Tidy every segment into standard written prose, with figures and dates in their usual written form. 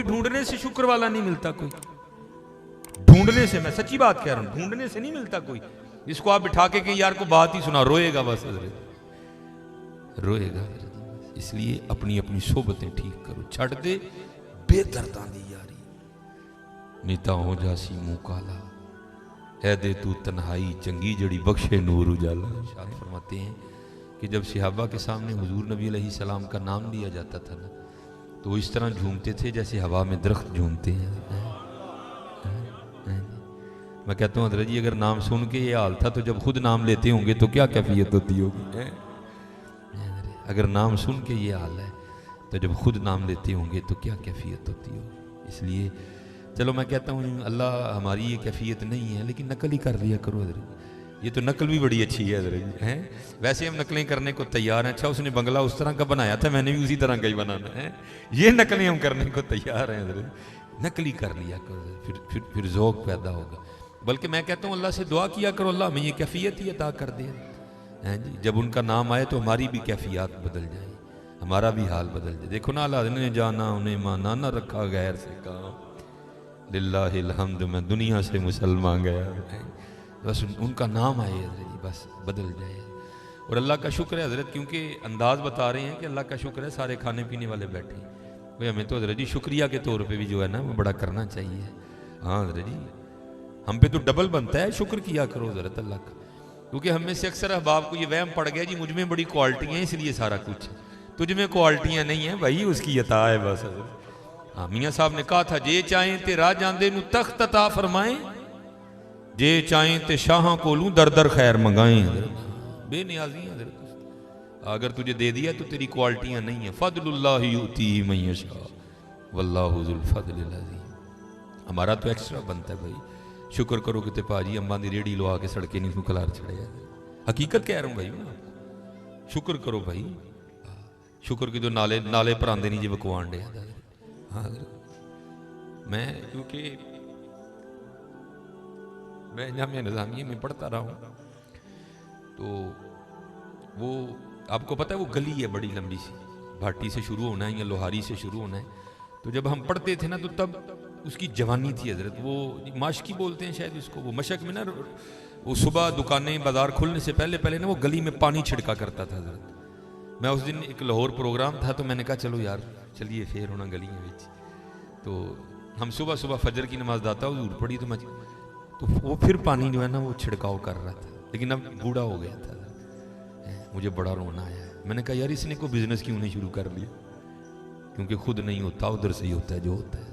ढूंढने से शुक्र वाला नहीं मिलता कोई, ढूंढने से, मैं सच्ची बात कह रहा हूं, ढूंढने से नहीं मिलता कोई। इसको आप बिठा के कहीं यार को बात ही सुना, रोएगा बस, रोएगा। इसलिए अपनी अपनी सोबतें ठीक करो, छड़ दे बेदर्दा दी यारी, नीता हो जासी मुंह काला, है दे तू तन्हाई चंगी जड़ी बख्शे नूर उजाला। शाद फरमाते हैं कि जब सहाबा के सामने हुजूर नबी अलैहिस्सलाम का नाम लिया जाता था ना, तो वो इस तरह झूमते थे जैसे हवा में दरख्त झूमते हैं। मैं कहता हूँ हज़रत जी, अगर नाम सुन के ये हाल था तो जब खुद नाम लेते होंगे तो क्या कैफियत होती होगी। अगर नाम सुन के ये हाल है तो जब खुद नाम लेते होंगे तो क्या कैफियत होती होगी। इसलिए चलो मैं कहता हूँ अल्लाह हमारी ये कैफियत नहीं है, लेकिन नकल ही कर लिया करो हज़रत। ये तो नकल भी बड़ी अच्छी है हज़रत जी, हैं। वैसे हम नकलें करने को तैयार हैं। अच्छा उसने बंगला उस तरह का बनाया था, मैंने भी उसी तरह का ही बनाना है। ये नकलें हम करने को तैयार हैं हज़रत, नकली कर लिया करो, फिर ज़ौक़ पैदा होगा। बल्कि मैं कहता हूँ अल्लाह से दुआ किया करो, अल्लाह हमें ये कैफियत ही अता कर दे, हैं जी। जब उनका नाम आए तो हमारी भी कैफियत बदल जाए, हमारा भी हाल बदल जाए। देखो ना, अल्लाह ने जाना उन्हें माना ना रखा गैर से काम, लिल्लाहिल हम्द, मैं दुनिया से मुसलमान गया। बस उनका नाम आए हज़रत, बस बदल जाए। और अल्लाह का शुक्र है हज़रत, क्योंकि अंदाज़ बता रहे हैं कि अल्लाह का शुक्र है सारे खाने पीने वाले बैठे भाई। हमें तो हज़रत जी शुक्रिया के तौर पे भी जो है ना वो बड़ा करना चाहिए। हाँ हज़रत जी, हम पे तो डबल बनता है, शुक्र किया करो हज़रत अल्लाह का। क्योंकि हम में से अक्सर अहबाब को ये वहम पड़ गया जी मुझ में बड़ी क्वालिटियाँ हैं इसलिए सारा कुछ, तुझ में क्वालिटियाँ नहीं हैं भाई, उसकी अता है बस। हाँ, मियाँ साहब ने कहा था, जे चाहें ते राह जांदे नू तख्त अता फरमाएं, जे चाहें ते शाहां कोलू दर दर खैर मंगाएं। बेनियाजी हज़रत, अगर तुझे दे दिया तो तेरी क्वालिटियाँ नहीं है। फदलुल्लाहि युतीही मन यशा वल्लाहु ज़ुल फज़लिल अज़ीम। हमारा तो एक्स्ट्रा बनता है भाई। शुक्र करो कि भाजी अम्बा की रेड़ी लवा के सड़के नहीं खलार छड़े। हकीकत कह रहा हूँ भाई, मैं शुक्र करो भाई। शुक्र की तो नाले नाले भरांदे नहीं जी बकवान डे। हाँ मैं क्योंकि मैं जामिया निज़ामिया में पढ़ता रहा हूँ, तो वो आपको पता है वो गली है बड़ी लंबी सी, भाटी से शुरू होना है या लोहारी से शुरू होना है। तो जब हम पढ़ते थे ना तो तब उसकी जवानी थी हज़रत, वो माशकी बोलते हैं शायद उसको। वो मशक में ना वो सुबह दुकानें बाज़ार खुलने से पहले पहले ना वो गली में पानी छिड़का करता था हज़रत। मैं उस दिन एक लाहौर प्रोग्राम था तो मैंने कहा चलो यार चलिए फेर होना गलियों में। तो हम सुबह सुबह फजर की नमाज दाता हजूर पढ़ी तो मैं तो वो फिर पानी जो है ना वो छिड़काव कर रहा था, लेकिन अब बूढ़ा हो गया था। मुझे बड़ा रोना आया। मैंने कहा यार इसने को बिजनेस क्यों नहीं शुरू कर लिया, क्योंकि खुद नहीं होता, उधर से ही होता है जो होता है।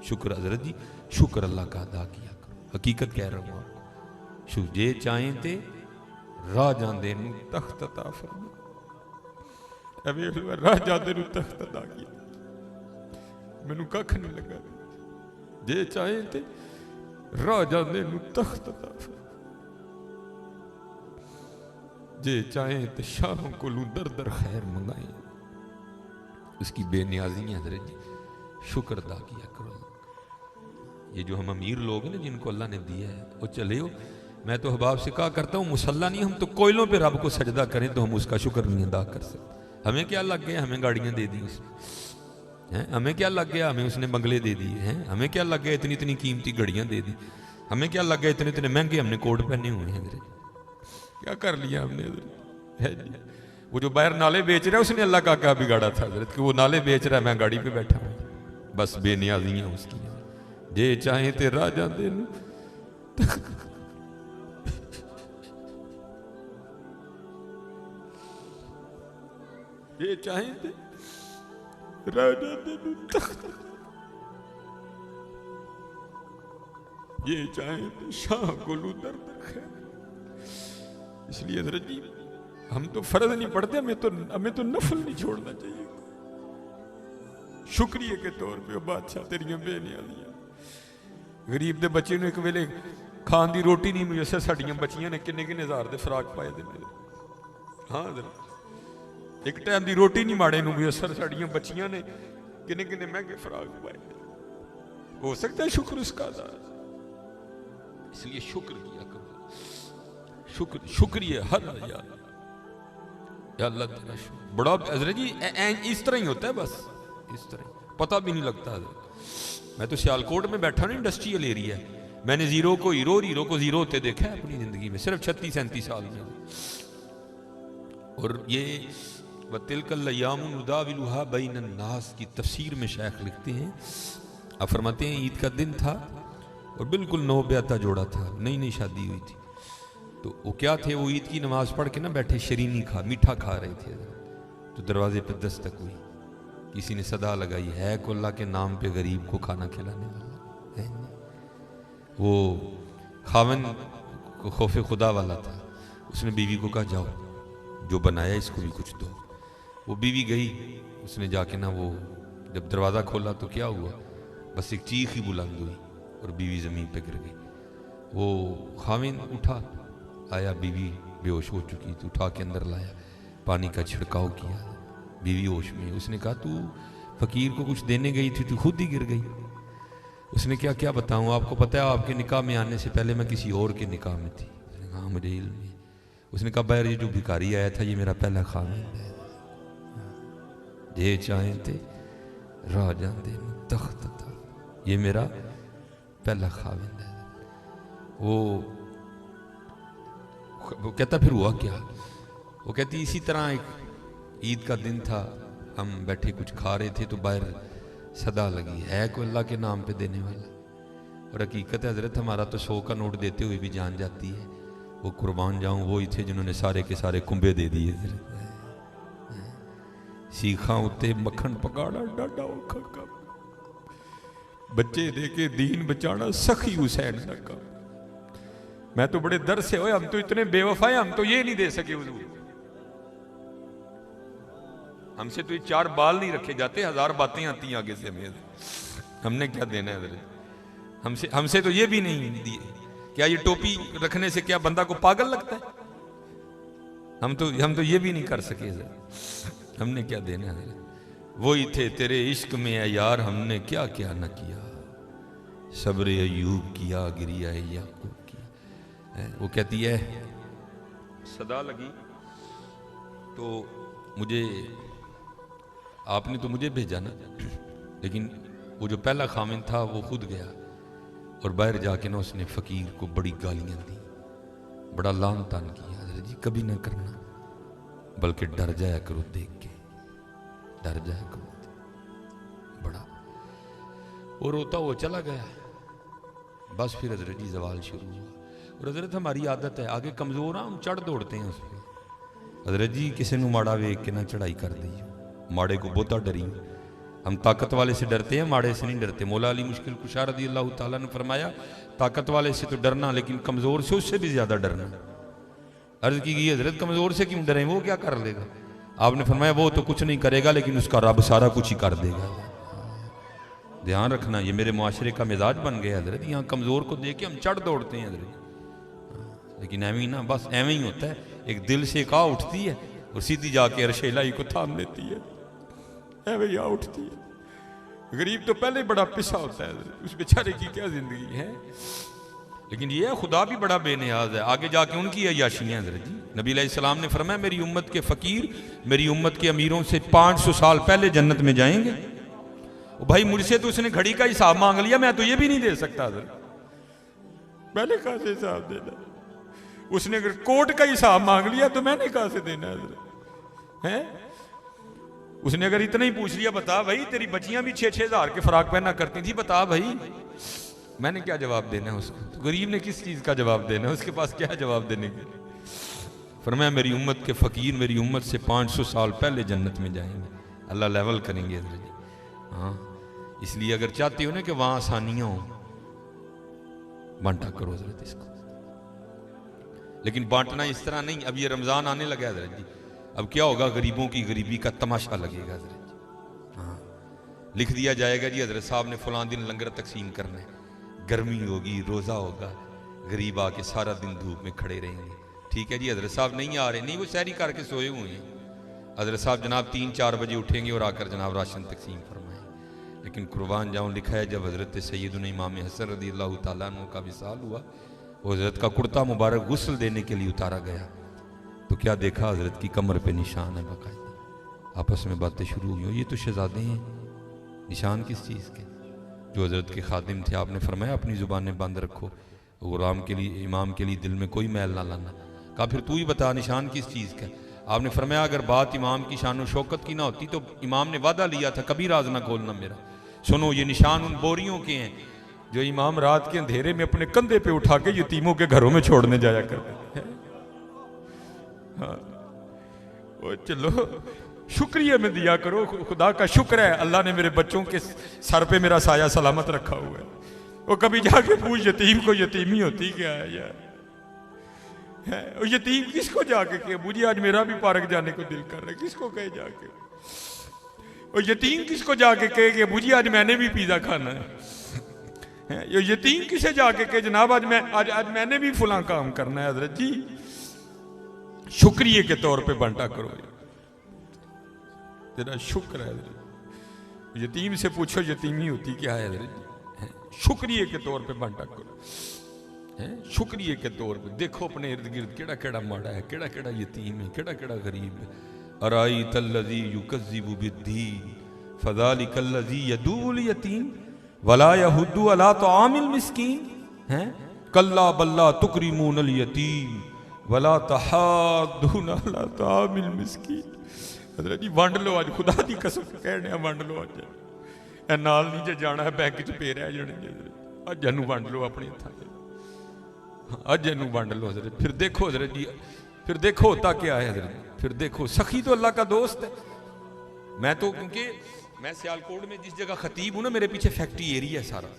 शुक्र हज़रत जी, शुक्र अल्लाह का अदा किया करो। हकीकत कह रहा हूँ आपको, जे चाहें ते राह जांदे नू तख्त अता फरमा। राह जांदे नू तख्त अता किया, मैनू कख नहीं लगा। जे चाहें ते राह जांदे नू तख्त अता फरमा, जे चाहें ते शाहों को लू दर दर खैर मंगाए। उसकी बेनियाजी हज़रत जी, शुक्र अदा किया करो। ये जो हम अमीर लोग हैं ना जिनको अल्लाह ने दिया है वो चले हो। मैं तो अहबाब से कहा करता हूँ मुसल्ला नहीं, हम तो कोयलों पे रब को सजदा करें तो हम उसका शुक्र नहीं अदा कर सकते। हमें क्या लग गया, हमें गाड़ियाँ दे दी उसने, हैं? हमें क्या लग गया, हमें उसने बंगले दे दिए हैं? हमें क्या लग गया, इतनी इतनी कीमती घड़ियाँ दे दी? हमें क्या लग गया, इतने इतने महंगे हमने कोट पहने हुए हैं? क्या कर लिया हमने? वो जो बाहर नाले बेच रहा है उसने अल्लाह का क्या बिगाड़ा था हज़रत कि वो नाले बेच रहा है, मैं गाड़ी पे बैठा हूँ। बस बेनियाजियाँ उसकी। जे चाहे ते राह जांदे नू जे चाहे ते राह जांदे नू तख्त, जे चाहे ते शाह को लू दर दर खैर। इसलिए हज़रत जी हम तो फर्ज नहीं पढ़ते, हमें तो नफल नहीं छोड़ना चाहिए। शुक्रिया के तौर पे बादशाह तेरियां बेनियाजियां। गरीब दे बच्चे ने एक वेले खान दी रोटी नहीं मिली, उससे साड़ियां बच्चियां ने किन्ने किन्ने हज़ार दे फराक पाए दे मेरे। हाँ एक टाइम दी रोटी नहीं माड़े नूं भी असर साड़ियां बच्चियां ने किन्ने किन्ने महंगे फराक पाए। हो सकता है शुक्र उसका अदा। इसलिए शुक्र किया करो, शुक्र शुक्रिया हर या अल्लाह तेरा शुक्र बड़ा। हज़रत जी इस तरह ही होता है, बस इस तरह। पता भी नहीं लगता। मैं तो सियालकोट में बैठा ना, इंडस्ट्रियल एरिया, मैंने जीरो को हीरो और हीरो को जीरो होते देखा है अपनी जिंदगी में, सिर्फ 36-37 साल में। और ये वतिलकल्लयामुनुदाविलुहा बैनन्नास की तफसीर में शेख लिखते हैं, आप फरमाते हैं ईद का दिन था और बिल्कुल नौब्याता जोड़ा था, नई नई शादी हुई थी। तो वो क्या थे, वो ईद की नमाज पढ़ के ना बैठे शरीनी मीठा खा रहे थे। तो दरवाजे पर दस्तक हुई, किसी ने सदा लगाई, है को अल्लाह के नाम पे गरीब को खाना खिलाने वाला है। वो खावन को खौफ खुदा वाला था, उसने बीवी को कहा जाओ जो बनाया इसको भी कुछ दो। वो बीवी गई, उसने जाके ना वो जब दरवाज़ा खोला तो क्या हुआ, बस एक चीख ही बुलंद हुई और बीवी ज़मीन पे गिर गई। वो खाविन उठा, आया, बीवी बेहोश हो चुकी थी, उठा के अंदर लाया, पानी का छिड़काव किया, बीवी होश में। उसने कहा तू फ़कीर को कुछ देने गई थी, तू खुद ही गिर गई। उसने क्या क्या बताऊँ, आपको पता है आपके निकाह में आने से पहले मैं किसी और के निकाह में थी। उसने कहा मुझे इल्म है। उसने कहा बैर ये जो भिखारी आया था ये मेरा पहला खामिद है, जे चाहे थे राह जाते तख्त था, ये मेरा पहला खामिद है। वो कहता फिर हुआ क्या, वो कहती इसी तरह एक ईद का दिन था, हम बैठे कुछ खा रहे थे तो बाहर सदा लगी, है कोई अल्लाह के नाम पे देने वाला। और हकीकत है हजरत हमारा तो 100 का नोट देते हुए भी जान जाती है। वो कुर्बान जाऊं वो ही थे जिन्होंने सारे के सारे कुंबे दे दिए। सीखा उते मक्खन पकाना डाडा औखा काम, बच्चे दे के दीन बचाना सखी हुसैन का काम। मैं तो बड़े दर्द से, हम तो इतने बेवफा हैं, हम तो ये नहीं दे सके हुजूर, हमसे तो ये 4 बाल नहीं रखे जाते, 1000 बातें आती हैं आगे से हमें, हमने क्या देना है, हमसे तो ये भी नहीं दिए। क्या ये टोपी रखने से क्या बंदा को पागल लगता है, हम तो ये भी नहीं कर सके, हमने क्या देना है। वही थे तेरे इश्क में है यार, हमने क्या क्या न किया, सब्र अयूब किया, गिरिया याकूब किया। वो कहती है सदा लगी तो मुझे, आपने तो मुझे भेजा ना, लेकिन वो जो पहला खामिन था वो खुद गया और बाहर जाके ना उसने फ़कीर को बड़ी गालियां दी, बड़ा लान तान किया। हज़रत जी कभी ना करना, बल्कि डर जाया करो, देख के डर जाया करो बड़ा। वो रोता वो चला गया, बस फिर हज़रत जी जवाल शुरू हुआ। और हज़रत हमारी आदत है, आगे कमज़ोर हम चढ़ दौड़ते हैं उस पर। हज़रत जी किसी को माड़ा वेख के ना चढ़ाई कर दी, माड़े को बहुता डरी। हम ताकत वाले से डरते हैं, माड़े से नहीं डरते। मौला अली मुश्किल कुशा रज़ी अल्लाह ताला ने फरमाया ताकत वाले से तो डरना, लेकिन कमज़ोर से उससे भी ज़्यादा डरना। अर्ज़ की गई हज़रत कमज़ोर से क्यों डरें, वो क्या कर लेगा। आपने फरमाया वो तो कुछ नहीं करेगा, लेकिन उसका रब सारा कुछ ही कर देगा। ध्यान रखना, ये मेरे मुआशरे का मिजाज बन गया हज़रत, यहाँ कमज़ोर को देख के हम चढ़ दौड़ते हैं हज़रत, लेकिन एवं ही ना, बस एवं ही होता है। एक दिल से एक आ उठती है और सीधी जाके अर्शेलाई को थाम लेती है, एवं ही आ उठती है। गरीब तो पहले बड़ा पिसा होता है, उस बेचारे की क्या जिंदगी है। लेकिन ये खुदा भी बड़ा बेनियाज है, आगे जाके उनकी अय्याशियाँ हज़रत जी। नबी अलैहिस्सलाम ने फरमाया मेरी उम्मत के फ़कीर मेरी उम्मत के अमीरों से 500 साल पहले जन्नत में जाएंगे। भाई मुझसे तो उसने घड़ी का हिसाब मांग लिया, मैं तो ये भी नहीं दे सकता हज़रत, मैंने कहाँ से हिसाब देना। उसने अगर कोट का हिसाब मांग लिया तो मैंने कहाँ से देना है। उसने अगर इतना ही पूछ लिया, बता भाई तेरी बच्चियां भी 6-6 हज़ार के फराक पहना करती थी, बता भाई, मैंने क्या जवाब देना है उसको। तो गरीब ने किस चीज़ का जवाब देना है, उसके पास क्या जवाब देने के। फरमाया मेरी उम्मत के फ़कीर मेरी उम्मत से 500 साल पहले जन्नत में जाएंगे, अल्लाह लेवल करेंगे। हाँ, इसलिए अगर चाहते हो ना कि वहाँ आसानियाँ हो, बांटा करो हज़रत इसको, लेकिन बांटना इस तरह नहीं। अब ये रमज़ान आने लगा है हज़रत जी, अब क्या होगा, गरीबों की गरीबी का तमाशा लगेगा हज़रत जी। हाँ, लिख दिया जाएगा जी हज़रत साहब ने फलां दिन लंगर तकसीम करना है, गर्मी होगी, रोज़ा होगा, गरीब आके सारा दिन धूप में खड़े रहेंगे। ठीक है जी, हज़रत साहब नहीं आ रहे, नहीं वो सहरी करके सोए हुए हैं। हज़रत साहब जनाब 3-4 बजे उठेंगे और आकर जनाब राशन तकसीम फरमाएँ। लेकिन कुर्बान जाऊँ लिखा है जब हज़रत सैयदना इमाम हसन रज़ी अल्लाह तआला अन्हु का विसाल हुआ, वो हज़रत का कुर्ता मुबारक गुस्ल देने के लिए उतारा गया तो क्या देखा, हज़रत की कमर पे निशान है बाकायदा। आपस में बातें शुरू हुई, ये तो शहजादे हैं निशान किस चीज़ के? जो हज़रत के खादिम थे, आपने फरमाया अपनी ज़ुबानें बंद रखो, गुलाम के लिए, इमाम के लिए दिल में कोई मैल ना लाना। कहा फिर तू ही बता निशान किस चीज़ का? आपने फरमाया अगर बात इमाम की शान व शौकत की ना होती तो इमाम ने वादा लिया था कभी राज ना खोलना मेरा। सुनो ये निशान उन बोरियों के हैं जो इमाम रात के अंधेरे में अपने कंधे पे उठा के यतीमों के घरों में छोड़ने जाया करते हैं। हाँ, वो चलो शुक्रिया में दिया करो, खुदा का शुक्र है अल्लाह ने मेरे बच्चों के सर पे मेरा साया सलामत रखा हुआ है। वो कभी जाके पूछ यतीम को यतीमी होती क्या है यार? है यतीम किसको जाके कहे मुझे आज मेरा भी पार्क जाने को दिल कर रहा है, किसको कहे जाके? और यतीम किसको जाके कहे कि मुझे आज मैंने भी पिज़्ज़ा खाना है? ये यतीम किसे जाके कहे जनाब आज मैंने भी फुला काम करना है? हजरत जी शुक्रिया के तौर पे बांटा करो, तेरा शुक्र है। यतीम से पूछो यतीमी होती क्या है हजरत जी? शुक्रिया के तौर पे बांटा करो, शुक्रिया के तौर पे। देखो अपने इर्द गिर्द केड़ा केड़ा माड़ा है, केड़ा केड़ा यतीम है, केड़ा केड़ा गरीब है। अराई तल्लज़ी युकज़्ज़िबु बिद्दीन फ़ज़ालिकल्लज़ी यदूल यतीम वला यहुद्दु अला तआमिल मिस्कीन। हैं कल्ला बल्ला तुकरिमूनल यतीम वला तहाद्दूना अला तआमिल मिस्कीन। हज़रत जी वंड लो आज, खुदा दी कसम कहने वंड लो आज। ए नाल नहीं जे जाना है बैंक च पे रह जाने, अज इनू वंड लो अपने हत्थां ते, अज इनू वंड लो हज़रत। फिर देखो हज़रत जी, फिर देखो होता क्या है हज़रत। फिर देखो सखी तो अल्लाह का दोस्त है। मैं तो क्योंकि मैं सियालकोट में जिस जगह खतीब हूँ ना, मेरे पीछे फैक्ट्री एरिया है सारा,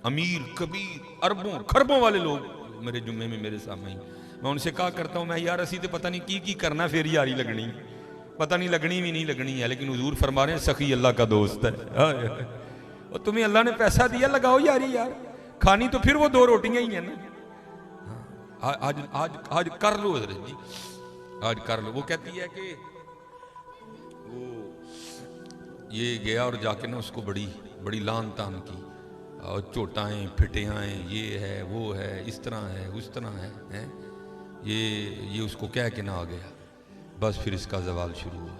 अमीर कबीर अरबों खरबों वाले लोग मेरे जुम्मे में मेरे सामने ही। मैं उनसे कहा करता हूँ मैं यार असी तो पता नहीं की करना, फिर यारी लगनी, पता नहीं लगनी भी नहीं लगनी है, लेकिन हुजूर फरमा रहे हैं सखी अल्लाह का दोस्त है। और तुम्हें अल्लाह ने पैसा दिया, लगाओ यारी यार, खानी तो फिर वो दो रोटियां ही है ना। आज आज आज कर लो हज़रत जी, आज कर लो। वो कहती है कि वो ये गया और जाके ना उसको बड़ी बड़ी लान तान की, और चोटाएँ फिटेआएँ, ये है वो है, इस तरह है उस तरह है, ये उसको कह के ना आ गया। बस फिर इसका जवाल शुरू हुआ,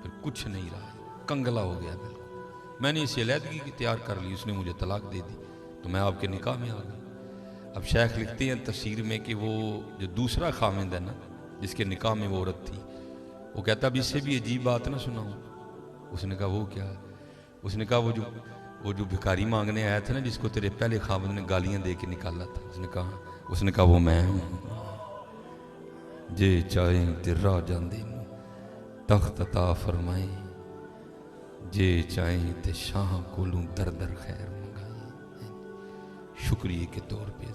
फिर कुछ नहीं रहा, कंगला हो गया बिल्कुल। मैंने इसे अलहदगी की तैयार कर ली, उसने मुझे तलाक दे दी, तो मैं आपके निकाह में आ गई। अब शेख लिखते हैं तफसीर में कि वो जो दूसरा खामिंद है ना, जिसके निकाह में वो औरत थी, वो कहता अब इससे भी अजीब बात ना सुनाऊँ। उसने कहा वो क्या? उसने कहा वो जो भिखारी मांगने आया था ना, जिसको तेरे पहले खामिंद ने गालियाँ दे के निकाला था। उसने कहा वो मैं हूँ। जे चाहे तिर्रा जांदे तख्त अता फरमाए, जे चाहे ते शाह कोलूं दर दर खैर मंगाए। शुक्रिया के तौर पे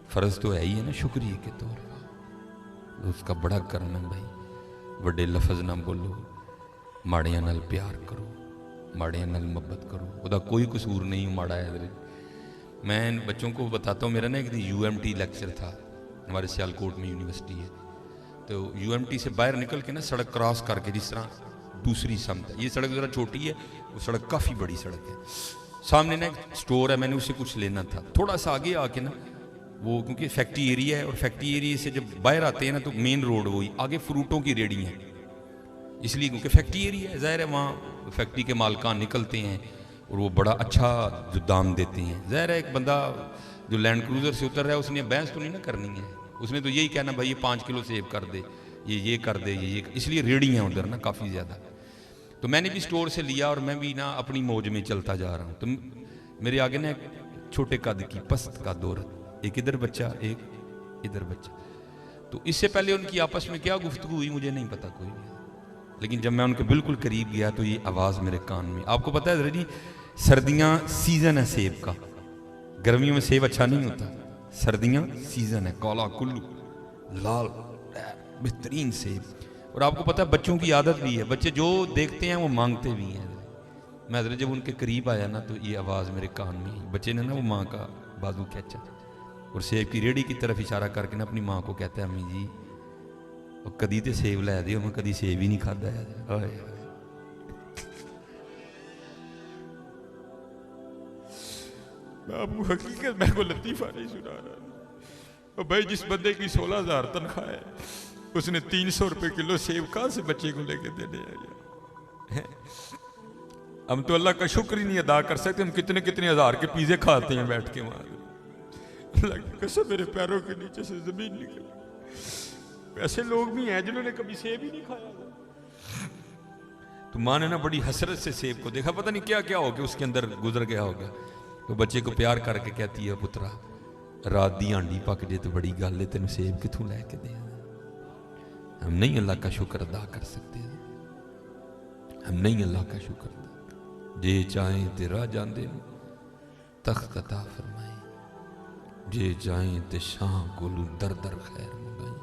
फर्ज तो है ही है ना, शुक्रिया के तौर पे उसका बड़ा करना भाई। बड़े लफज ना बोलो, माड़ियां नाल प्यार करो, माड़ियां नाल मोहब्बत करो, उसका कोई कसूर नहीं माड़ा है। मैं बच्चों को बताता हूँ, मेरा ना एक दिन UMT लेक्चर था, हमारे सियालकोट में यूनिवर्सिटी है, तो UMT से बाहर निकल के ना सड़क क्रॉस करके, जिस तरह दूसरी समत है, ये सड़क ज़रा छोटी है, वो सड़क काफ़ी बड़ी सड़क है, सामने ना एक स्टोर है, मैंने उससे कुछ लेना था। थोड़ा सा आगे आके ना वो, क्योंकि फैक्ट्री एरिया है और फैक्ट्री एरिया से जब बाहर आते हैं ना तो मेन रोड वही, आगे फ्रूटों की रेडी है, इसलिए क्योंकि फैक्ट्री एरिया है, ज़ाहिर है वहाँ फैक्ट्री के मालकान निकलते हैं और वो बड़ा अच्छा जो दाम देते हैं। ज़ाहिर है एक बंदा जो लैंड क्रूज़र से उतर रहा है, उसने बहस तो नहीं ना करनी है, उसने तो यही कहना भाई ये 5 किलो सेव कर दे, ये कर दे, ये इसलिए रेडी हैं उधर ना काफ़ी ज़्यादा। तो मैंने भी स्टोर से लिया और मैं भी ना अपनी मौज में चलता जा रहा हूँ। तो मेरे आगे ना एक छोटे कद की पस्त का औरत, एक इधर बच्चा एक इधर बच्चा। तो इससे पहले उनकी आपस में क्या गुफ्तगू हुई मुझे नहीं पता कोई, लेकिन जब मैं उनके बिल्कुल करीब गया तो ये आवाज़ मेरे कान में। आपको पता है जी, सर्दियाँ सीज़न है सेब का, गर्मियों में सेब अच्छा नहीं होता, सर्दियाँ सीज़न है, काला कुल्लू लाल बेहतरीन सेब। और आपको पता है बच्चों की आदत भी है, बच्चे जो देखते हैं वो मांगते भी हैं। मैं हज़रत जब उनके करीब आया ना तो ये आवाज़ मेरे कान में, बच्चे ने ना वो माँ का बाजू खींचा और सेब की रेडी की तरफ इशारा करके ना अपनी माँ को कहता है अम्मी जी और कदी तो सेब लै दियो, मैं कदी सेब ही नहीं खाता है। बाबू हकीकत मैं को लतीफ़ा नहीं सुना रहा भाई, जिस बंदे की 16,000 तनख्वाह है उसने 300 रुपये किलो सेब कहाँ से बच्चे को लेके देने हैं? हम तो अल्लाह का शुक्र ही नहीं अदा कर सकते। हम कितने कितने हज़ार के पिज़्ज़े खाते हैं बैठ के वहाँ। अल्लाह की कसम मेरे पैरों के नीचे से ज़मीन निकल। ऐसे लोग भी हैं जिन्होंने कभी सेब ही नहीं खाया। तो माँ ने ना बड़ी हसरत से सेब को देखा, पता नहीं क्या क्या हो गया उसके अंदर गुजर गया होगा। तो बच्चे को प्यार करके कहती है, पुत्रा रात दी आंडी पक जे तो बड़ी गल है, तेन सेब कितों लैके दे। हम नहीं अल्लाह का शुक्र अदा कर सकते। हम नहीं अल्लाह का शुक्र अदा। जे चाहें ते राह जांदे तख्त अता फरमाए, जे चाहें ते शाह कोलू दर दर खैर मंगाई।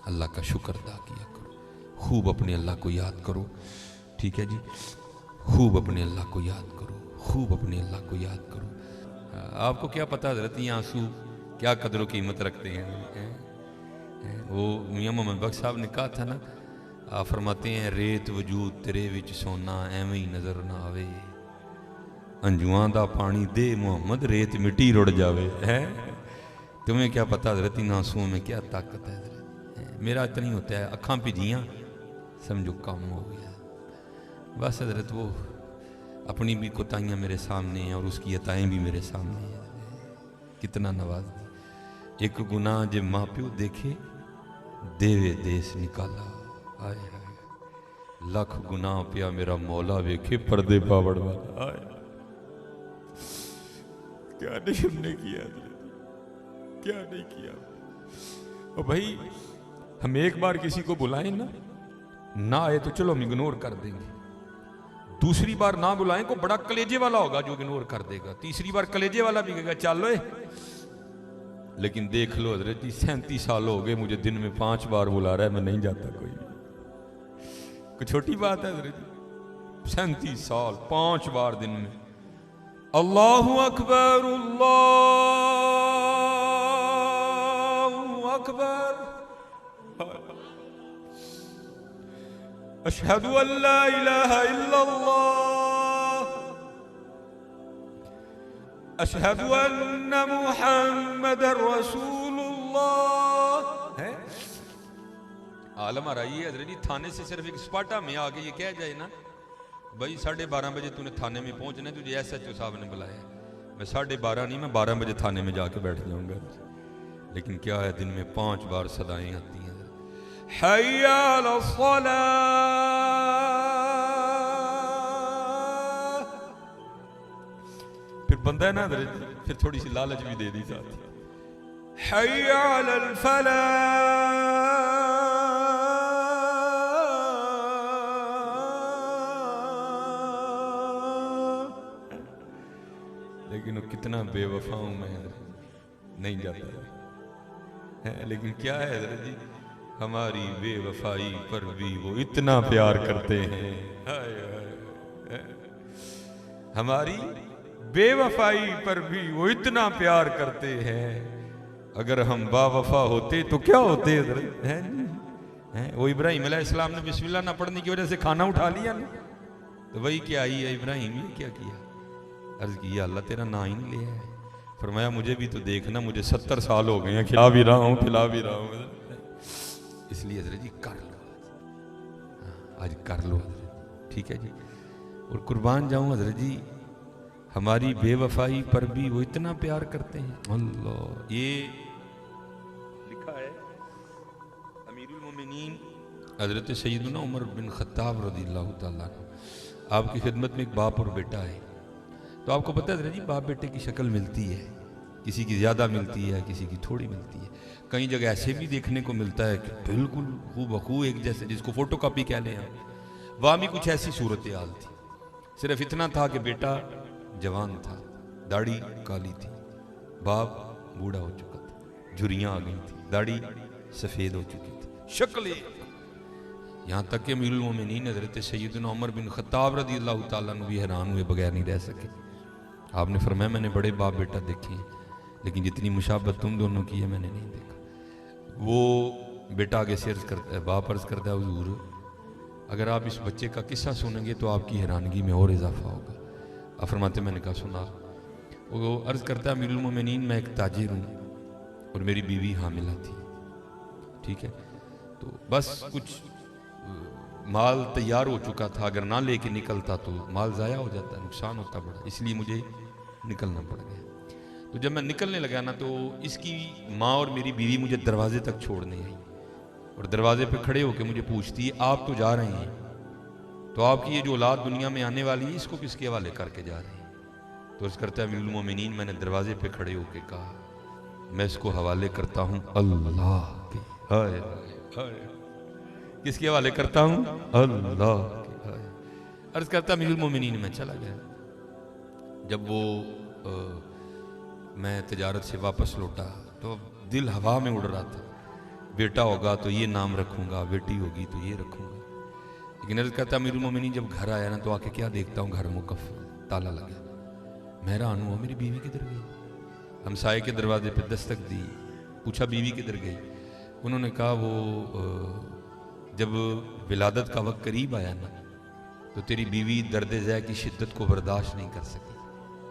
अल्लाह का शुक्र अदा किया करो, खूब अपने अल्लाह को याद करो। ठीक है जी, खूब अपने अल्लाह को याद करो, खूब अपने अल्लाह को याद करो। आपको क्या पता हज़रत ये आंसू क्या कदर कीमत रखते हैं। वो मियां मोहम्मद बख्श साहब ने कहा था ना, आप फरमाते हैं रेत वजूद तेरे विच सोना एवं ही नज़र ना आवे, अंजुआं दा पानी दे मोहम्मद रेत मिट्टी रुड़ जावे। है तुम्हें क्या पता हज़रत इन आंसुओं में क्या ताकत है। मेरा इतना ही होता है, अखां भिजियाँ समझो कम हो गया। बस हज़रत वो अपनी भी कोताहियाँ मेरे सामने हैं और उसकी अताएँ भी मेरे सामने हैं। कितना नवाज दी। एक गुनाह जे माँ प्यो देखे देवे देश निकाला। आए हाय लख गुनाह पिया मेरा मौला वेखे पर्दे पावड़ वाला। आए क्या नहीं हमने किया, क्या नहीं किया। और भाई हम एक बार किसी को बुलाएं ना आए तो चलो हम इग्नोर कर देंगे। दूसरी बार ना बुलाएं को बड़ा कलेजे वाला होगा जो इग्नोर कर देगा। तीसरी बार कलेजे वाला भी कहेगा चलो। लेकिन देख लो हजरत जी 37 साल हो गए मुझे दिन में 5 बार बुला रहा है, मैं नहीं जाता। कोई छोटी बात है हजरत जी, 37 साल 5 बार दिन में। अल्लाहु अकबर अल्लाहु अकबर अशहदु अल्ला इलाहा इल्लल्लाह अशहदु अन्ना मुहम्मदर रसूलुल्लाह। है आलम आ रही है हजरत जी, थाने से सिर्फ एक स्पाटा में आगे ये कह जाए ना भाई 12:30 बजे तूने थाने में पहुंचना है, तुझे SHO साहब ने बुलाया। मैं 12:30 नहीं, मैं 12 बजे थाने में जाके बैठ जाऊंगा। लेकिन क्या है दिन में 5 बार सदाएं आती हैं, हय्या अलस सलाह। फिर बंदा है ना फिर थोड़ी सी लालच भी दे दी जाती, हय्या अलल फलाह। लेकिन वो कितना बेवफा हूं मैं, नहीं जाता है। लेकिन क्या है हज़रत जी, हमारी बेवफाई पर भी वो इतना प्यार करते हैं। हमारी बेवफाई पर भी वो इतना प्यार करते हैं। अगर हम बावफा होते तो क्या होते हज़रत हैं। वो इब्राहिम अलैहिस्सलाम ने बिस्मिल्लाह ना पढ़ने की वजह से खाना उठा लिया ना, तो वही क्या आई है इब्राहिम ये क्या किया। अर्ज किया अल्लाह तेरा ना ही नहीं लिया है। फरमाया मुझे भी तो देखना, मुझे 70 साल हो गए हैं, खिला भी रहा हूँ पिला भी रहा हूँ। इसलिए हजरत जी कर लो, आज कर लो ठीक है जी। और कुर्बान जाऊँ हजरत जी, हमारी बेवफाई पर भी वो इतना प्यार करते हैं। अल्लाह, ये लिखा है अमीरुल मोमिनीन हजरत सैयदना उमर बिन खत्ताब रज़ियल्लाहु ताला अन्हु, आपकी खिदमत में एक बाप और बेटा है। तो आपको पता है जी बाप बेटे की शक्ल मिलती है, किसी की ज़्यादा मिलती है, किसी की थोड़ी मिलती है। कई जगह ऐसे भी देखने को मिलता है कि बिल्कुल हूबहू एक जैसे, जिसको फोटो कॉपी कह लें आप। वहाँ भी कुछ ऐसी सूरत हाल थी, सिर्फ इतना था कि बेटा जवान था, दाढ़ी काली थी, बाप बूढ़ा हो चुका था, झुर्रियाँ आ गई थी, दाढ़ी सफ़ेद हो चुकी थी, शक्ल यहाँ तक कि अमीरुल मोमिनीन हज़रत सैयदना उमर बिन खत्ताब रज़ियल्लाहु ताला अन्हु भी हैरान हुए, बगैर नहीं रह सके। आपने फरमाया मैंने बड़े बाप बेटा देखे हैं, लेकिन जितनी मुशाबत तुम दोनों की है मैंने नहीं देखा। वो बेटा आगे से अर्ज करता है, बाप अर्ज करता है हुजूर अगर आप इस बच्चे का किस्सा सुनेंगे तो आपकी हैरानगी में और इजाफा होगा। आप फरमाते मैंने कहा सुना। वो अर्ज करता है अमीरुल मोमिनीन मैं एक ताजिर हूँ और मेरी बीवी हामिला थी, ठीक है। तो बस कुछ माल तैयार हो चुका था, अगर ना लेके निकलता तो माल ज़ाया हो जाता, नुकसान होता बड़ा, इसलिए मुझे निकलना पड़ गया। तो जब मैं निकलने लगा ना, तो इसकी माँ और मेरी बीवी मुझे दरवाजे तक छोड़ने आई और दरवाजे पे खड़े होकर मुझे पूछती है, आप तो जा रहे हैं, तो आपकी ये जो औलाद दुनिया में आने वाली है, इसको किसके हवाले करके जा रहे हैं? तो अर्ज़ करता है अमीरुल मोमिनीन, मैंने दरवाजे पे खड़े होकर कहा, मैं इसको हवाले करता हूँ अल्लाह के। हाय हाय, किसके हवाले करता हूँ? अल्लाह के। हाय। अर्ज़ करता अमीरुल मोमिनीन, मैं चला गया। जब वो मैं तजारत से वापस लौटा तो दिल हवा में उड़ रहा था, बेटा होगा तो ये नाम रखूंगा, बेटी होगी तो ये रखूंगा। लेकिन अर्ज़ करता अमीरुल मोमिनीन, जब घर आया ना, तो आके क्या देखता हूँ, घर मुकफ़्फ़ल, ताला लगा। मैं हैरान हुआ, मेरी बीवी किधर गई? हमसाये के दरवाजे पे दस्तक दी, पूछा बीवी किधर गई? उन्होंने कहा वो जब विलादत का वक्त करीब आया ना, तो तेरी बीवी दर्द ज़ै की शिद्दत को बर्दाश्त नहीं कर सकी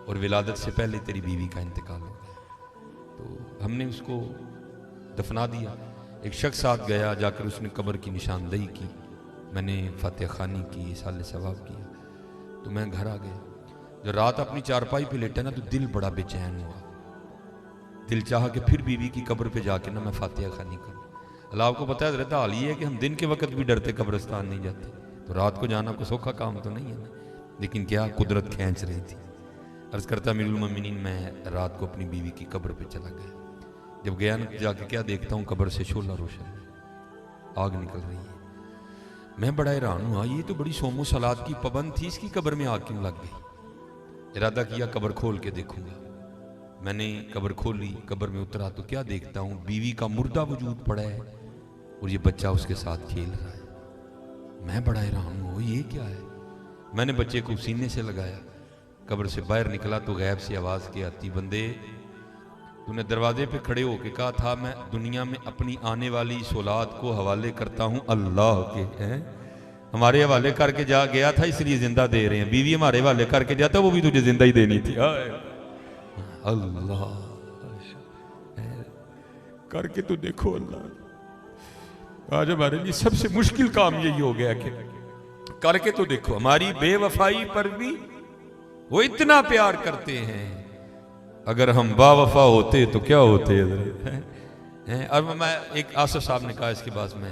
और विलादत से पहले तेरी बीवी का इंतकाल हो गया। तो हमने उसको दफना दिया। एक शख्स साथ गया, जाकर उसने कब्र की निशानदही की, मैंने फातिहा खानी की, साले सवाब किया, तो मैं घर आ गया। जब रात अपनी चारपाई पे लेटा ना, तो दिल बड़ा बेचैन हुआ। दिल चाहा कि फिर बीवी की कब्र पे जाके ना मैं फातिहा खानी करूँ। अल्लाह आपको पता है, रहता हाल ये है कि हम दिन के वक्त भी डरते कब्रिस्तान नहीं जाते, तो रात को जाना कोई सौखा काम तो नहीं है ना, लेकिन क्या कुदरत खींच रही थी। अर्ज़ करता अमीरुल मोमिनीन, मैं रात को अपनी बीवी की कब्र पे चला गया। जब गया ना, जाके क्या देखता हूँ, कब्र से शोला रोशन है, आग निकल रही है। मैं बड़ा हैरान हुआ, ये तो बड़ी सोमो सलात की पाबंद थी, इसकी कब्र में आग क्यों लग गई? इरादा किया कब्र खोल के देखूंगा। मैंने कब्र खोली, कब्र में उतरा तो क्या देखता हूँ, बीवी का मुर्दा वजूद पड़ा है और ये बच्चा उसके साथ खेल रहा है। मैं बड़ा हैरान हुआ, ये क्या है? मैंने बच्चे को सीने से लगाया, कब्र से बाहर निकला तो गैब से आवाज़ की आती, बंदे तूने दरवाजे पे खड़े होके कहा था मैं दुनिया में अपनी आने वाली इस औलाद को हवाले करता हूँ अल्लाह के। हैं हमारे हवाले करके जा गया था, इसलिए जिंदा दे रहे हैं। बीवी हमारे हवाले करके जाता, वो भी तुझे जिंदा ही देनी थी। अल्लाह करके तो देखो, अल्लाह आज हमारे लिए सबसे मुश्किल काम यही हो गया कि करके तो देखो। हमारी बेवफाई पर भी वो इतना प्यार करते हैं, अगर हम बावफा होते तो क्या होते हैं। और मैं एक आसिफ साहब ने कहा इसके बाद में,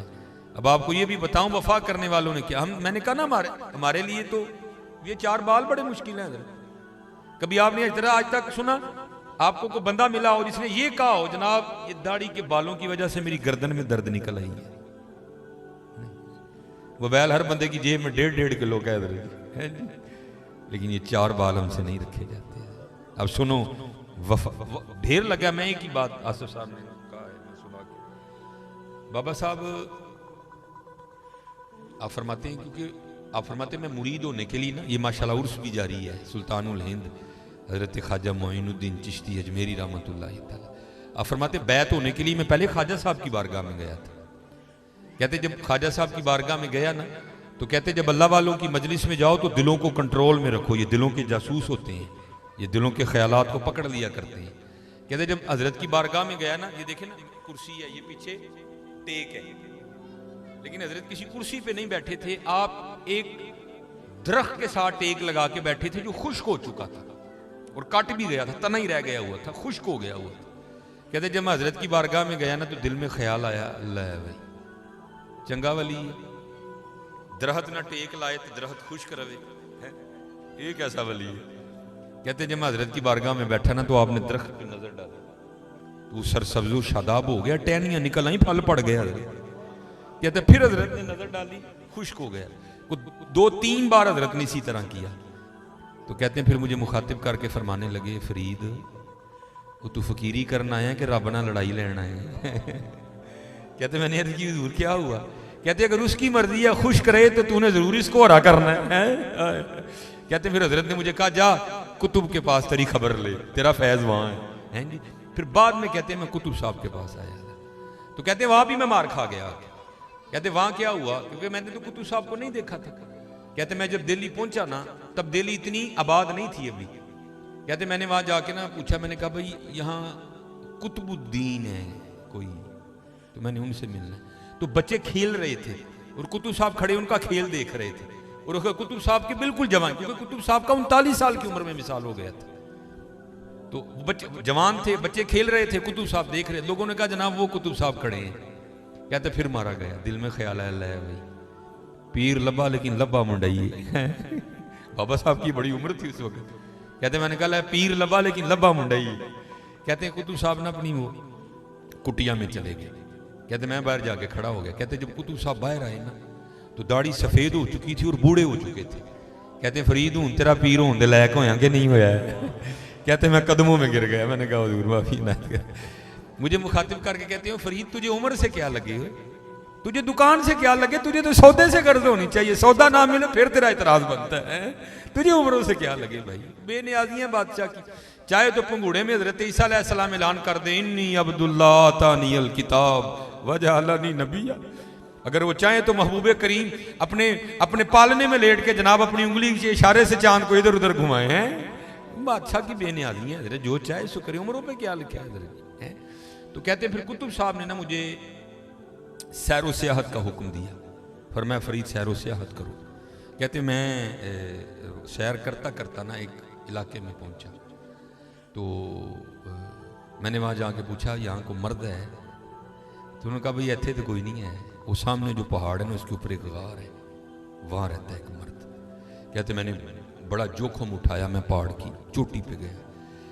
अब आपको ये भी बताऊं वफा करने वालों ने क्या, हम मैंने कहा ना हमारे लिए तो ये 4 बाल बड़े मुश्किल हैं। कभी आपने आज तक सुना आपको कोई बंदा मिला हो जिसने ये कहा हो, जनाब ये दाढ़ी के बालों की वजह से मेरी गर्दन में दर्द निकल आई है? वो बैल हर बंदे की जेब में 1.5 किलो का है, लेकिन ये 4 बाल हमसे नहीं रखे जाते। अब सुनो, ढेर लगा। मैं एक ही बात आसिफ साहब ने कहा है, मैं सुना के बाबा साहब आप फरमाते हैं, क्योंकि आप फरमाते हैं मैं मुरीद होने के लिए ना, ये माशाल्लाह उर्स भी जारी है, सुल्तानुल हिंद हजरत ख्वाजा मोइनुद्दीन चिश्ती अजमेरी रहमतुल्लाह तआला। आप फरमाते बैत होने के लिए मैं पहले ख्वाजा साहब की बारगाह में गया था। कहते जब ख्वाजा साहब की बारगाह में गया ना, तो कहते जब अल्लाह वालों की मजलिस में जाओ तो दिलों को कंट्रोल में रखो, ये दिलों के जासूस होते हैं, ये दिलों के ख्यालात को पकड़ लिया करते हैं। कहते जब हजरत की बारगाह में गया ना, ये देखे ना कुर्सी है, ये पीछे टेक है, लेकिन हजरत किसी कुर्सी पे नहीं बैठे थे, आप एक दरख्त के साथ टेक लगा के बैठे थे जो खुश्क हो चुका था और कट भी गया था, तना ही रह गया हुआ था, खुश्क हो गया हुआ था। कहते जब मैं हजरत की बारगाह में गया ना, तो दिल में ख्याल आया, अल्लाह भाई चंगा वली, दरख्त ना टेक लाए तो दरख्त खुश्क रवे, ये कैसा वली है? कहते जब मैं हजरत की बारगाह में बैठा ना, तो आपने दरख्त पे नजर डाली तो सरसब्ज़ो शादाब हो गया, टहनियां निकल आई, फल पड़ गया। कहते फिर हजरत ने नजर डाली, खुश्क हो गया। 2-3 बार हजरत ने इसी तरह किया। तो कहते हैं फिर मुझे मुखातिब करके फरमाने लगे, फरीद वो तू फकीरी करना आया कि रब ना लड़ाई लेना है? कहते मैंने अर्ज़ की हुजूर क्या हुआ? कहते अगर उसकी मर्जी है खुश्क रहे तो तूने जरूर इसको हरा करना है। कहते फिर हजरत ने मुझे कहा जा कुतुब के पास तेरी खबर ले, तेरा फैज वहां है जी। फिर बाद में कहते मैं कुतुब साहब के पास आया, तो कहते वहां भी मैं मार खा गया। कहते वहां क्या हुआ, क्योंकि मैंने तो कुतुब साहब को नहीं देखा था। कहते मैं जब दिल्ली पहुंचा ना, तब दिल्ली इतनी आबाद नहीं थी अभी। कहते मैंने वहां जाके ना पूछा, मैंने कहा भाई यहाँ कुतुबुद्दीन है कोई, तो मैंने उनसे मिलना। तो बच्चे खेल रहे थे, और कुतुब साहब खड़े उनका खेल देख रहे थे, और कुतुब साहब की बिल्कुल जवान, क्योंकि कुतुब साहब का 39 साल की उम्र में मिसाल हो गया था। तो बच्चे जवान थे, बच्चे खेल रहे थे, कुतुब साहब देख रहे। लोगों ने कहा जनाब वो कुतुब साहब खड़े हैं। कहते फिर मारा गया। दिल में ख्याल आया अल्लाह भाई पीर लब्बा लेकिन लब्बा मुंडई बाबा साहब की बड़ी उम्र थी उस वक्त। कहते मैंने कहा पीर लब्बा लेकिन लब्बा मुंडई। कहते हैं कुतुब साहब ना अपनी वो कुटिया में चले गए। कहते मैं बाहर जाके खड़ा हो गया। कहते जब कुतुब साहब बाहर आए ना तो दाढ़ी सफेद हो चुकी थी और बूढ़े हो चुके थे। कहते फरीद हूं तेरा पीर होने लायक होया कि नहीं होया कहते मैं कदमों में गिर गया। मैंने कहा हुजूर माफी ना कर। मुझे मुखातिब करके कहते हो फरीद तुझे उम्र से क्या लगे हो, तुझे दुकान से क्या लगे, तुझे तो सौदे से कर्ज होनी चाहिए, सौदा ना मिले फिर तेरा इतराज बनता है, तुझे उम्रों से क्या लगे भाई। बेनियाजियां बादशाह की। चाहे तो पंगूड़े में हजरत ईसा अलैहिस्सलाम ऐलान कर दे इन्नी अब्दुल्ला तानियल किताब वजअलनी नबिया। अगर वो चाहे तो महबूबे करीम अपने अपने पालने में लेट के जनाब अपनी उंगली के इशारे से चांद को इधर उधर घुमाए हैं। बादशाह की बेनियाजी है, जो चाहे सो करे, उम्रों पे क्या लिखा है। तो कहते फिर कुतुब साहब ने ना मुझे सैरो सियाहत का हुक्म दिया, फरमाया फरीद सैरो सियाहत करो। कहते मैं सैर करता करता ना एक इलाके में पहुंचा। तो मैंने वहाँ जाके पूछा यहाँ को मर्द है? तो उन्होंने कहा भाई ऐसे तो कोई नहीं है, वो सामने जो पहाड़ है ना उसके ऊपर एक गार है, वहाँ रहता है एक मर्द। कहते मैंने बड़ा जोखम उठाया, मैं पहाड़ की चोटी पे गया।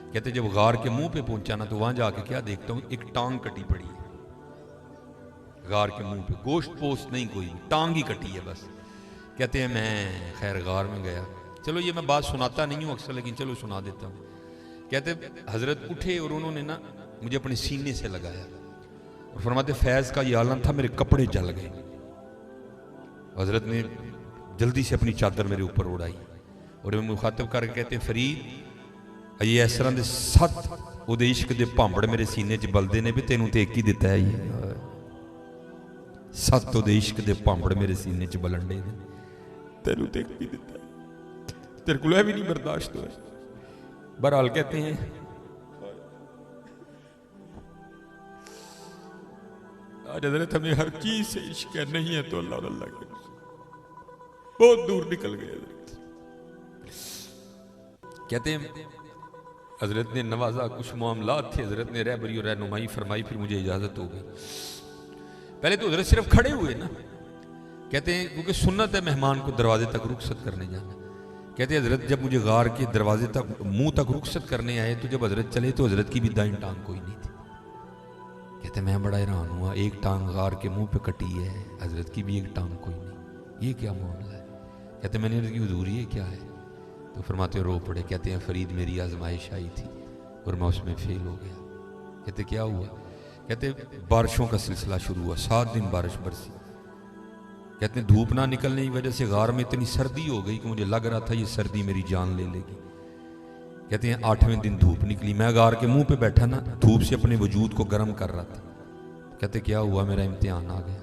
कहते जब गार के मुंह पे पहुंचा ना तो वहां जाके क्या देखता हूँ एक टांग कटी पड़ी है गार के मुंह पे, गोश्त पोस्ट नहीं कोई, टांग ही कटी है बस। कहते हैं मैं खैर गार में गया। चलो ये मैं बात सुनाता नहीं हूँ अक्सर, लेकिन चलो सुना देता हूँ। कहते हजरत उठे और उन्होंने ना मुझे अपने सीने से लगाया और फरमाते फैज़ का ये आलम था, मेरे कपड़े जल गए। हजरत ने जल्दी से अपनी चादर मेरे ऊपर उड़ाई और मैं मुखातिब करके कहते फरीद ये इस तरह के 7 ਉਹਦੇ इश्क के भांबड़ मेरे सीने च बलदे ने भी तेनों तो एक ही दिता है। ये 7 ਉਹਦੇ इश्क के भांबड़ मेरे सीने च बलन डे तेनों तो एक ही दिता, तेरे को भी नहीं बर्दाश्त हुआ। बहरहाल कहते हैं आज हजरत हमें हर चीज से इश्क नहीं है तो अल्लाह अल्लाह के बहुत दूर निकल गए। कहते हैं हजरत ने नवाजा, कुछ मामलात थे, हजरत ने रहबरी और रहनुमाई फरमाई, फिर मुझे इजाजत हो गई। पहले तो हजरत सिर्फ खड़े हुए ना। कहते हैं क्योंकि सुन्नत है मेहमान को दरवाजे तक रुखसत करने जाना। कहते हैं हजरत जब मुझे गार के दरवाजे तक मुंह तक रुखसत करने आए तो जब हजरत चले तो हजरत की भी दाईं टांग कोई नहीं थी। कहते मैं बड़ा हैरान हुआ, एक टांग गार के मुंह पे कटी है, हजरत की भी एक टांग कोई नहीं, ये क्या मामला है। कहते मैंने अर्ज़ की हुजूर ये क्या है। तो फरमाते रो पड़े। कहते हैं फरीद मेरी आजमाइश आई थी और मैं उसमें फेल हो गया। कहते क्या हुआ। कहते बारिशों का सिलसिला शुरू हुआ, 7 दिन बारिश बरसी। कहते हैं धूप ना निकलने की वजह से गार में इतनी सर्दी हो गई कि मुझे लग रहा था ये सर्दी मेरी जान ले लेगी। कहते हैं 8वें दिन धूप निकली, मैं गार के मुंह पे बैठा ना, धूप से अपने वजूद को गर्म कर रहा था। कहते क्या हुआ, मेरा इम्तिहान आ गया।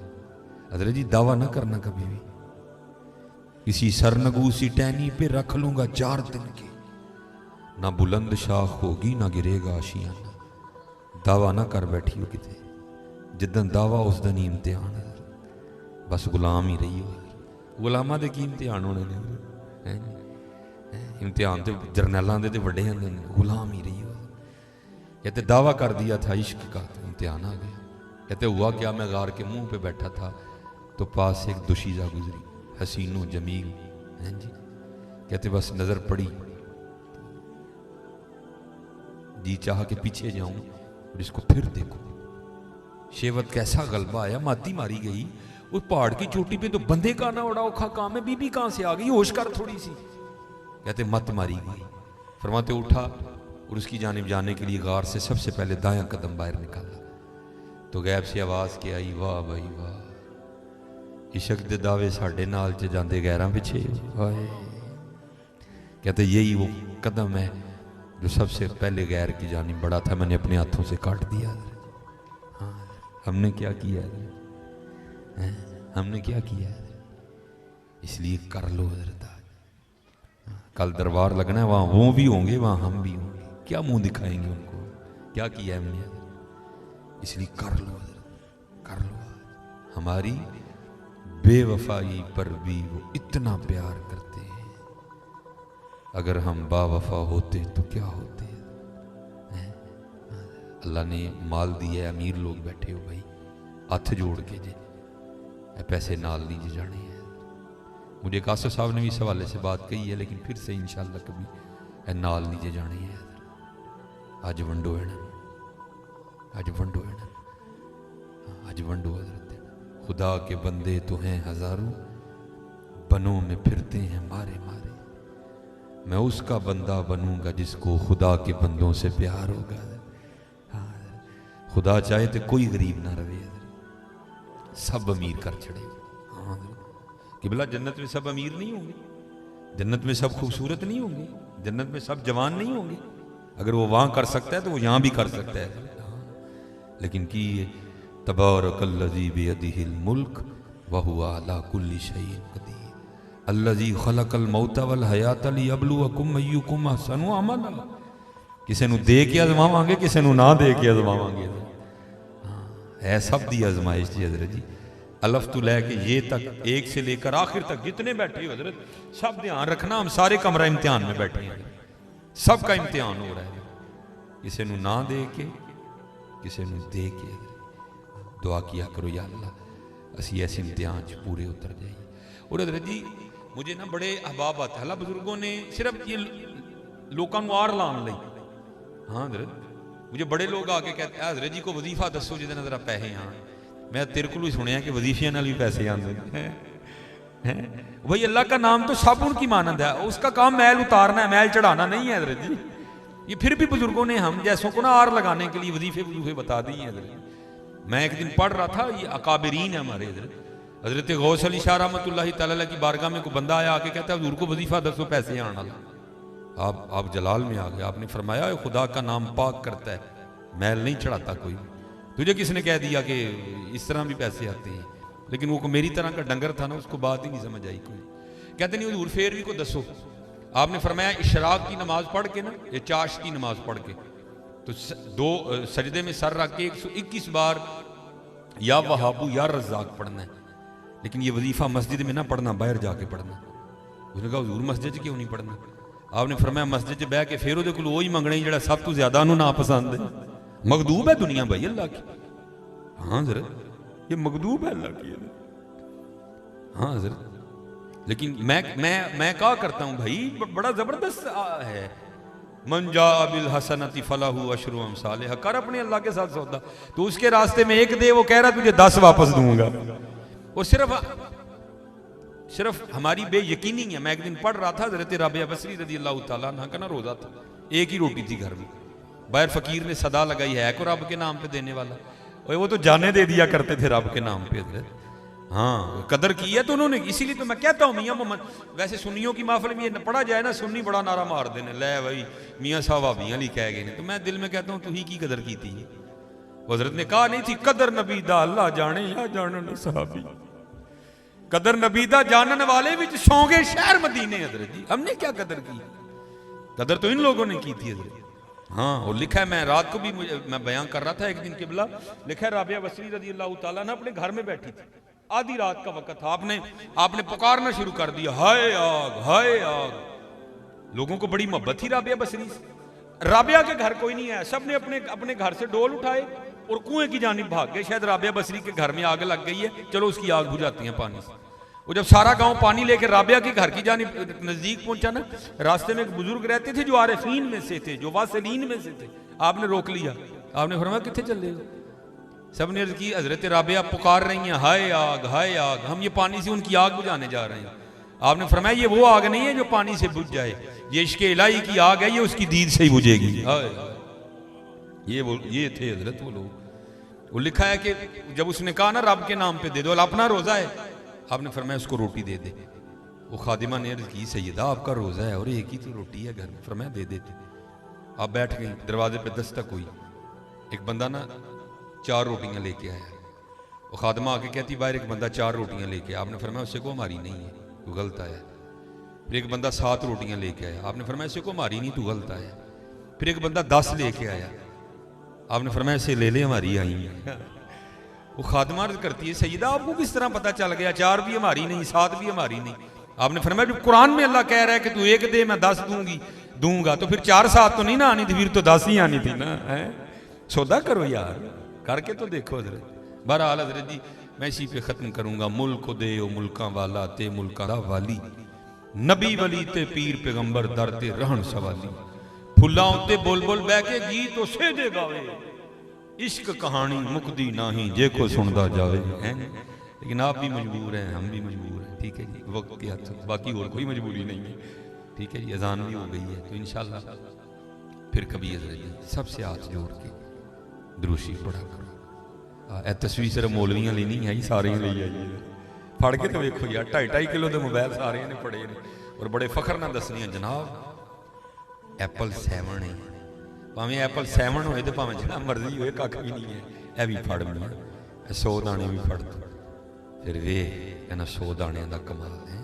हजरत जी दावा ना करना कभी भी, किसी सरनगू सी टहनी पे रख लूंगा 4 दिन के, ना बुलंद शाख होगी ना गिरेगा आशियाना। दावा ना कर बैठी हो किते, जिदन दावा उस दिन ही इम्तिहान है। बस गुलाम ही रही हो, गुलामा दे की इम्तिहान होने ने, इम्तिहान तो जरनैलों के बड़े होंगे, गुलाम ही रही हो। कहते दावा कर दिया था इश्क का तो इम्तिहान आ गया। कहते हुआ क्या, मैं गार के मुंह पे बैठा था तो पास से एक दुशीजा गुजरी, हसीनो जमील हैं जी। कहते बस नजर पड़ी, जी चाह के पीछे जाऊं और इसको फिर देखो। शेवत कैसा गलबा आया, माती मारी गई। उस पहाड़ की चोटी पे तो बंदे का ना बड़ा औखा काम है, बीबी कहां से आ गई, होश कर थोड़ी सी। कहते मत मारी गई। फरमाते उठा और उसकी जानिब जाने के लिए गार से सबसे पहले दायां कदम बाहर निकाला तो गैब से आवाज के आई, वाह भाई वाह, इश्क दे दावे साडे नाल च जांदे गैरां पिछे। कहते यही वो कदम है जो सबसे पहले गैर की जानिब बढ़ा था, मैंने अपने हाथों से काट दिया। हाँ, हमने क्या किया है, हमने क्या किया है। इसलिए कर लो हजरत, कल दरबार लगना है, वहां वो भी होंगे वहां हम भी होंगे, क्या मुंह दिखाएंगे उनको, क्या किया हमने। इसलिए कर लो हजरत, कर लो। हमारी बेवफाई पर भी वो इतना प्यार करते हैं। अगर हम बावफा होते तो क्या होते हैं? अल्लाह ने माल दिया, अमीर लोग बैठे हो भाई, हथ जोड़ के जे पैसे नाल नहीं जे जाने हैं। मुझे कासर साहब ने भी इस हवाले से बात कही है, लेकिन फिर से इंशाअल्लाह कभी नाल नहीं जे जाने हैं। अज वंडो है ना, अज वंडो है ना, अज वंडो हजरत। खुदा के बंदे तो हैं हजारों, बनों में फिरते हैं मारे मारे। मैं उसका बंदा बनूंगा जिसको खुदा के बंदों से प्यार होगा। हाँ, खुदा चाहे तो कोई गरीब ना रहे, सब अमीर कर चढ़ेगा। हाँ कि भला जन्नत में सब अमीर नहीं होंगे, जन्नत में सब खूबसूरत नहीं होंगे, जन्नत में सब जवान नहीं होंगे। अगर वो वहां कर सकता है तो वो यहां भी कर सकता है। लेकिन कि तबारकल्लज़ी बियदिहिल मुल्क व हुवा अला कुल्ली शैइन क़दीर अल्लज़ी खलक़ल मौत वल हयात लियब्लुवकुम अय्युकुम अहसनु अमला। किसी नूं दे के आजमावांगे, किसी नूं ना दे के आजमावांगे। है सब दी आजमाइश जी हजरत जी। अलफ तो लैके ये तक, एक से लेकर आखिर तक जितने बैठे हो हजरत, सब ध्यान रखना, हम सारे कमरा इम्तिहान में बैठे हैं, सबका इम्तिहान हो रहा है। किसी नूं ना दे के, किसी नूं दे के। दुआ किया करो या अल्लाह असी ऐसे इम्तिहान च पूरे उतर जाइए। और हजरत जी मुझे ना बड़े अहबाब आता है, बुजुर्गों ने सिर्फ ये लोगों को आर लाने लई। हाँ हजरत, मुझे बड़े लोग आके कहते हैं हजरत जी को वजीफा दसो जिहदे नाल जरा पैसे आन। मैं तेरे को ही सुनिया कि वजीफिया नाल भी पैसे आते हैं। भाई अल्लाह का नाम तो साबुन की मानंद है, उसका काम मैल उतारना है, मैल चढ़ाना नहीं है हजरत जी। ये फिर भी बुजुर्गों ने हम जैसों को ना आर लगाने के लिए वजीफे वजूफे बता दी हैं हजरत। मैं एक दिन पढ़ रहा था, ये अकाबरीन है हमारे हजरत गौस अली शाह रहमतुल्लाहि तआला की बारगाह में कोई बंदा आया, आके कहता है हुजूर को वजीफा दसो पैसे आने वाला। आप जलाल में आ गए। आपने फरमाया खुदा का नाम पाक करता है, मैल नहीं चढ़ाता कोई। तुझे किसने कह दिया कि इस तरह भी पैसे आते हैं? लेकिन वो मेरी तरह का डंगर था ना, उसको बात ही नहीं समझ आई कोई। कहते नहीं हुजूर फेर भी को दसो। आपने फरमाया इशराक की नमाज पढ़ के ना, ये चाश की नमाज पढ़ के तो दो सजदे में सर रख के 121 बार या वहाबू या रज़ाक पढ़ना है। लेकिन ये वजीफा मस्जिद में ना पढ़ना, बाहर जाके पढ़ना। उसने कहा हुजूर मस्जिद क्यों नहीं पढ़ना? आपने फरमाया मस्जिद च बह के फिर वो वही मंगना जो सब तो ज्यादा ना पसंद है। मखदूब है दुनिया भाई अल्लाह की। हाँ जरा ये मखदूब है अल्लाह की। हाँ जरा लेकिन मैं क्या करता हूँ भाई, बड़ा जबरदस्त है। मन जा बिल हसनति फलाहु अशरु अमसालिहा। कर अपने अल्लाह के साथ सौदा, तो उसके रास्ते में एक दे, वो कह रहा तुझे 10 वापस दूंगा। और सिर्फ हमारी बेयकीनी है। मैं एक दिन पढ़ रहा था, हज़रत राबिया बसरी रज़ी अल्लाह तआला अन्हा का ना रोज़ा था, एक ही रोटी थी घर में। बाहर फकीर ने सदा लगाई है को रब के नाम पे देने वाला। और वो तो जाने दे दिया करते थे रब के नाम पे। हाँ कदर की है तो उन्होंने, इसीलिए तो मैं कहता हूँ मियाँ मोहम्मद, वैसे सुन्नियों की महफिल में ये पढ़ा जाए ना, सुन्नी बड़ा नारा मार देने लै भाई मियाँ साहब भाभियाँ ली कह गए। तो मैं दिल में कहता हूँ तू ही की कदर की थी। हज़रत ने कहा नहीं थी कदर नबी दा अल्लाह जाने या जानन सहाबी। कदर नबी दा जानन वाले विच सौंगे शहर मदीने। हज़रत जी हमने क्या कदर की? कदर तो इन लोगों ने की थी हज़रत। हाँ और लिखा है, मैं रात को भी मैं बयान कर रहा था एक दिन किबला, लिखा है राबिया बसरी रज़ी अल्लाह तआला ना अपने घर में बैठी थी, आधी रात का वक्त था। आपने पुकारना शुरू कर दिया, हाय आग हाय आग। लोगों को बड़ी मोहब्बत थी राबिया बसरी से। राबिया के घर कोई नहीं है, सबने अपने अपने घर से डोल उठाए और कुएं की जानिब भाग गए। शायद राबिया बसरी के घर में आग लग गई है, चलो उसकी आग बुझाती है पानी से। और जब सारा गांव पानी लेकर राबिया के घर की जानिब नजदीक पहुंचा ना, रास्ते में एक बुजुर्ग रहते थे जो आरिफीन में से थे, जो वासलीन में से थे। आपने रोक लिया, आपने फरमाया किथे चले हो? सबने अर्ज की हजरत राबिया पुकार रही हैं हाय आग हाय आग, हम ये पानी से उनकी आग बुझाने जा रहे हैं। आपने फरमाया ये वो आग नहीं है जो पानी से बुझ जाए, ये इश्क़ इलाही की आग है, ये उसकी दीद से ही बुझेगी। ये थे हजरत वो लोग। वो लिखा है कि जब उसने कहा ना रब के नाम पे दे दो, अपना रोजा है, आपने फरमाया उसको रोटी दे दे। वो खादिमा ने अर्ज की सैयदा आपका रोजा है और एक ही तो रोटी है घर में। फरमाया दे देते। आप बैठ गई, दरवाजे पे दस्तक हुई, एक बंदा ना 4 रोटियां लेके आया। वो खादमा आके कहती बाहर एक बंदा 4 रोटियां लेके आया। आपने फरमाया उससे को हमारी नहीं है, तू गलत आया। फिर एक बंदा 7 रोटियां लेके आया। आपने फरमाया इससे को हमारी नहीं, तू गलत आया। फिर एक बंदा 10 लेके आया। आपने फरमाया इसे ले ले हमारी आई है। वो खादिमा अर्ज करती है सैयदा आपको किस तरह पता चल गया 4 भी हमारी नहीं 7 भी हमारी नहीं? आपने फरमाया जब कुरान में अल्लाह कह रहा है कि तू 1 दे मैं 10 दूंगा तो फिर 4-7 तो नहीं ना आनी थी, फिर तो 10 ही आनी थी ना। है सौदा करो यार, करके तो देखो हजरत। बहरहाल हजरत जी मैं इसी पे खत्म करूंगा। मुल्क दे ओ मुल्का वाला ते मुल्का दा वाली, नबी वली ते पीर पैगंबर दर ते रहन सवाली, फुल्लां उत्ते बोल बोल बह के गीत उसे दे गावे, इश्क कहानी मुकदी नाही जे को सुनदा जावे। हैं लेकिन आप भी मजबूर हैं, हम भी मजबूर हैं, ठीक है जी, वक्त के हाथ, बाकी और कोई मजबूरी नहीं है, ठीक है जी। अजान भी हो गई है तो इंशाल्लाह फिर कभी सबसे हाथ जोड़ के दुरूशी पढ़ा करो। ए तस्वीर सिर्फ मौलवियां ली नहीं है, सारे ली आई है। फड़ के तो वेखो यार 2.5 किलो के मोबाइल सारे ने पड़े ने और बड़े फखर नाल दसनी जनाब एप्पल 7 है, भावें एप्पल 7 होए तो भावें जितना मर्जी होए कख भी नहीं है। यह भी फड़ मिया 100 दाने भी फड़ दो फिर वे कहना 100 दाने का कमाल है।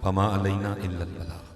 फमा अलैना इल्लल बलाग।